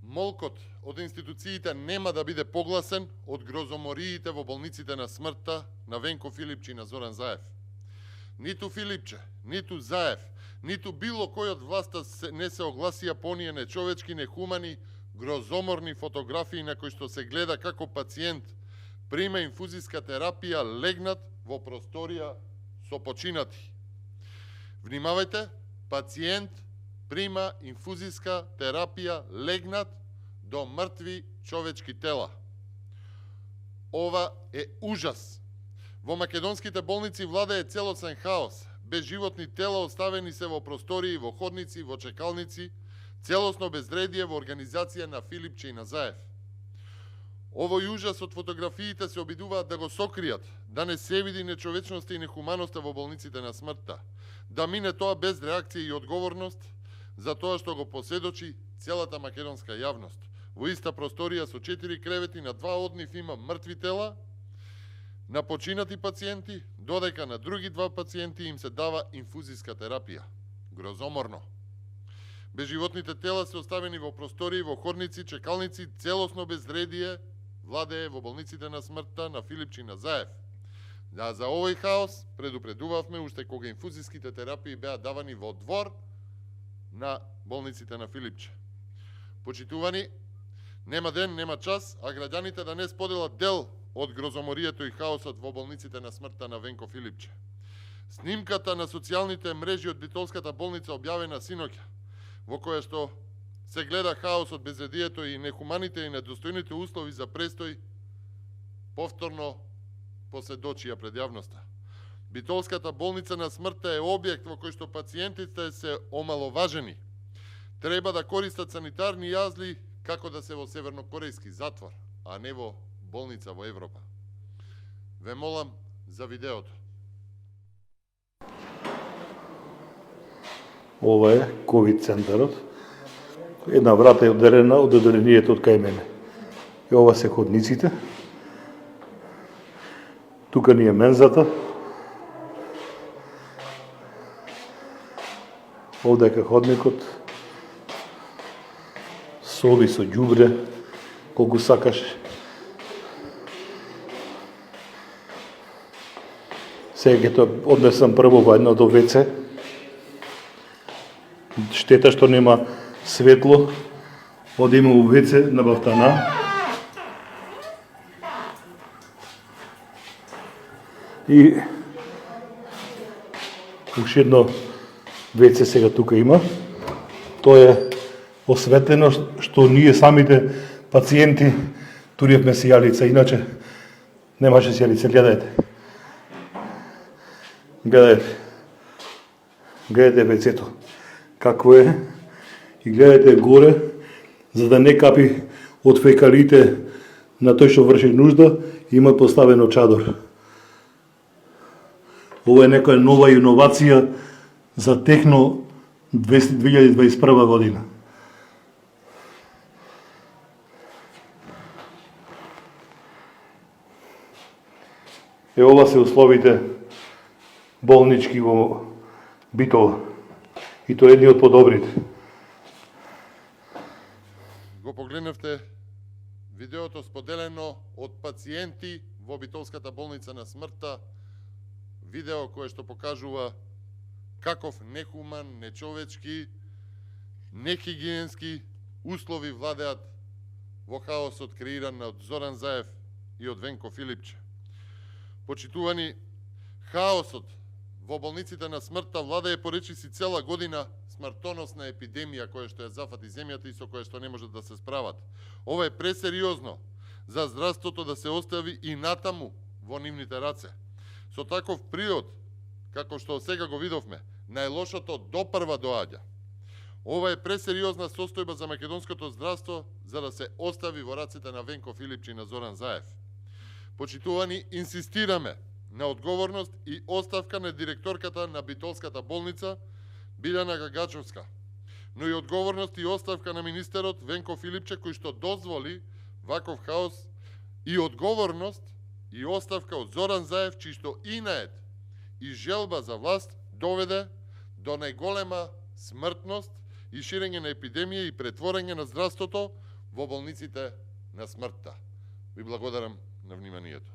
Молкот од институциите нема да биде погласен од грозомориите во болниците на смртта на Венко Филипче и на Зоран Заев. Ниту Филипче, ниту Заев, ниту било кој од власта не се огласија по оние нечовечки, нехумани, грозоморни фотографии на кои што се гледа како пациент прима инфузиска терапија легнат во просторија со починати. Внимавајте, пациент прима инфузиска терапија легнат до мртви човечки тела. Ова е ужас. Во македонските болници владее целосен хаос. Безживотни тела оставени се во простории, во ходници, во чекалници, целосно безредие во организација на Филипче и на Заев. Овој ужас од фотографиите се обидуваат да го сокријат, да не се види нечовечноста и нехуманоста во болниците на смртта, да мине тоа без реакција и одговорност за тоа што го поседочи целата македонска јавност. Во иста просторија со 4 кревети, на 2 од нив има мртви тела на починати пациенти, додека на други 2 пациенти им се дава инфузиска терапија. Грозоморно. Безживотните тела се оставени во простории, во ходници, чекалници, целосно безредие владее во болниците на смртта на Филипче и на Заев. Да, за овој хаос предупредувавме уште кога инфузиските терапии беа давани во двор на болниците на Филипче. Почитувани, нема ден, нема час, а граѓаните да не споделат дел од грозоморието и хаосот во болниците на смртта на Венко Филипче. Снимката на социјалните мрежи од Битолската болница објавена синоќа, во која што се гледа хаосот, безредието и нехуманите и недостојните услови за престој, повторно поседочија пред јавноста. Битолската болница на смртта е објект во кој што пациентите се омаловажени. Треба да користат санитарни јазли како да се во севернокорејски затвор, а не во болница во Европа. Ве молам за видеото. Ова е ковид центарот. Една врата е одделена од одделението од кај мене. И ова се ходниците. Тука ни е мензата. Овде е ходникот. Соби со ѓубре, колку сакаш. Сега ќе однесам прво во едното ВЦ. Штета што нема светло. Одиме у ВЦ на Бафтана. И уште едно ВЦ сега тука има. Тоа е осветлено што ние самите пациенти туриевме сијалица, иначе немаше сијалица. Гледајте. Гледајте ВЦ-то. Какво е? И гледајте горе, за да не капи од фекалите на тој што врши нужда, има поставено чадор. Ова е некоја нова иновација за техно 2021 година. Ова се условите болнички во Битола. И тоа е едни од подобрите. Го погледнавте видеото споделено од пациенти во Битолската болница на смртта, видео кое што покажува каков нехуман, нечовечки, нехигиенски услови владеат во хаосот креиран од Зоран Заев и од Венко Филипче. Почитувани, хаосот во болниците на смртта владее поречиси цела година смртоносна епидемија која што ја зафати земјата и со која што не можат да се справат. Ова е пресериозно за здравството да се остави и натаму во нивните раце. Со таков природ, како што сега го видовме, најлошото допрва доаѓа. Ова е пресериозна состојба за македонското здравство за да се остави во раците на Венко Филипче и на Зоран Заев. Почитувани, инсистираме на одговорност и оставка на директорката на Битолската болница Билјана Гагачовска, но и одговорност и оставка на министерот Венко Филипче кој што дозволи ваков хаос и одговорност и оставка од Зоран Заев чиј што инает и желба за власт доведе до најголема смртност и ширење на епидемија и претворење на здравството во болниците на смртта. Ви благодарам на вниманието.